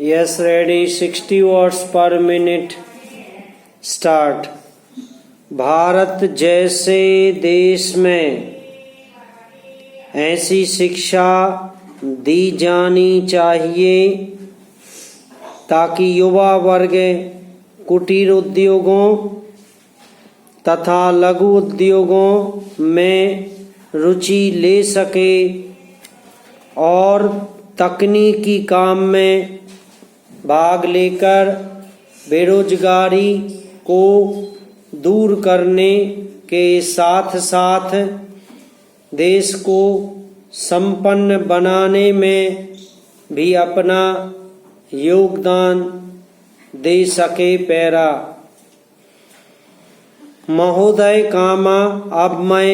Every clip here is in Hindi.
Yes, ready. 60 words per minute. Start. Bharat जैसे देश में ऐसी शिक्षा दी जानी चाहिए ताकि युवा वर्ग कुटीर उद्योगों तथा लघु उद्योगों में रुचि ले सके और तकनीकी काम में भाग लेकर बेरोजगारी को दूर करने के साथ साथ देश को संपन्न बनाने में भी अपना योगदान दे सके। पैरा महोदय अब मैं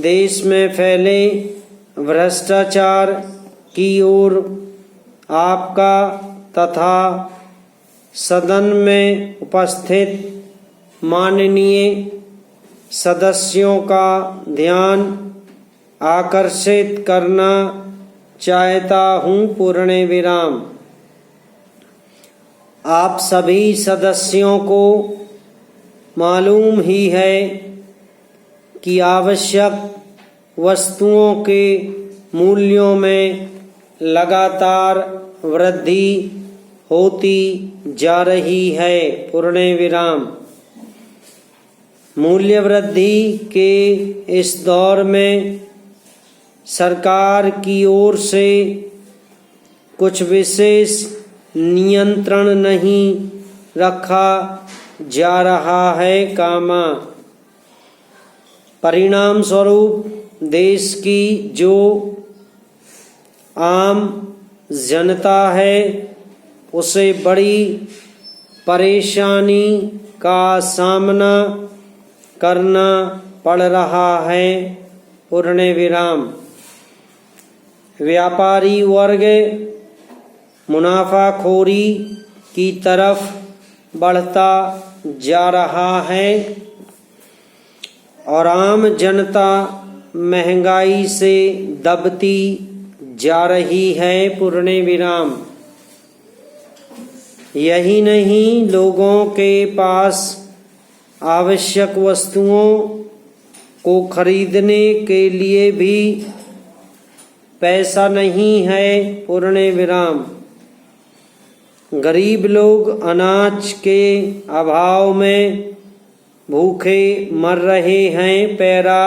देश में फैले भ्रष्टाचार की ओर आपका तथा सदन में उपस्थित माननीय सदस्यों का ध्यान आकर्षित करना चाहता हूँ। पूर्ण विराम। आप सभी सदस्यों को मालूम ही है कि आवश्यक वस्तुओं के मूल्यों में लगातार वृद्धि होती जा रही है। पूर्ण विराम। मूल्य वृद्धि के इस दौर में सरकार की ओर से कुछ विशेष नियंत्रण नहीं रखा जा रहा है। परिणाम स्वरूप देश की जो आम जनता है उसे बड़ी परेशानी का सामना करना पड़ रहा है। पूर्ण विराम। व्यापारी वर्ग मुनाफाखोरी की तरफ बढ़ता जा रहा है और आम जनता महंगाई से दबती जा रही है। पूर्ण विराम। यही नहीं, लोगों के पास आवश्यक वस्तुओं को खरीदने के लिए भी पैसा नहीं है। पूर्ण विराम। गरीब लोग अनाज के अभाव में भूखे मर रहे हैं। पैरा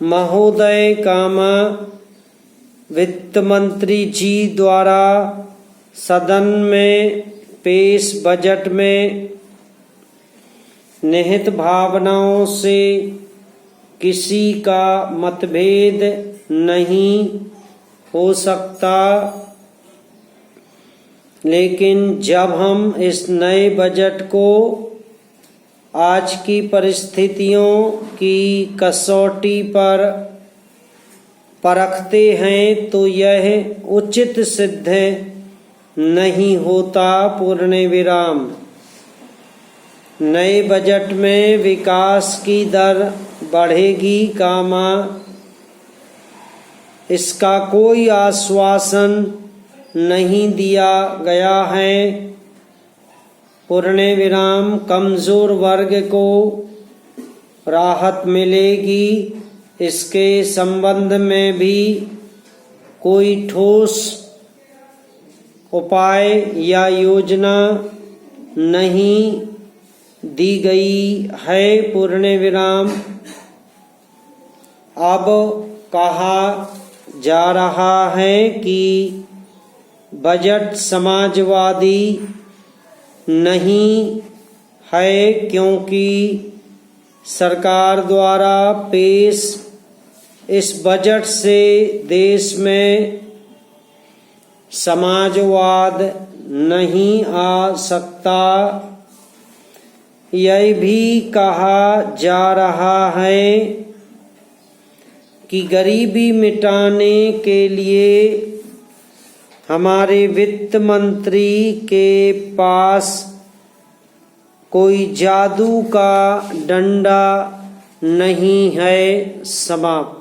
महोदय वित्त मंत्री जी द्वारा सदन में पेश बजट में निहित भावनाओं से किसी का मतभेद नहीं हो सकता, लेकिन जब हम इस नए बजट को आज की परिस्थितियों की कसौटी पर परखते हैं तो यह उचित सिद्ध नहीं होता। पूर्ण विराम। नए बजट में विकास की दर बढ़ेगी, इसका कोई आश्वासन नहीं दिया गया है। पूर्ण विराम। कमजोर वर्ग को राहत मिलेगी, इसके संबंध में भी कोई ठोस उपाय या योजना नहीं दी गई है। पूर्ण विराम। अब कहा जा रहा है कि बजट समाजवादी नहीं है क्योंकि सरकार द्वारा पेश इस बजट से देश में समाजवाद नहीं आ सकता। यह भी कहा जा रहा है कि गरीबी मिटाने के लिए हमारे वित्त मंत्री के पास कोई जादू का डंडा नहीं है। समाप्त।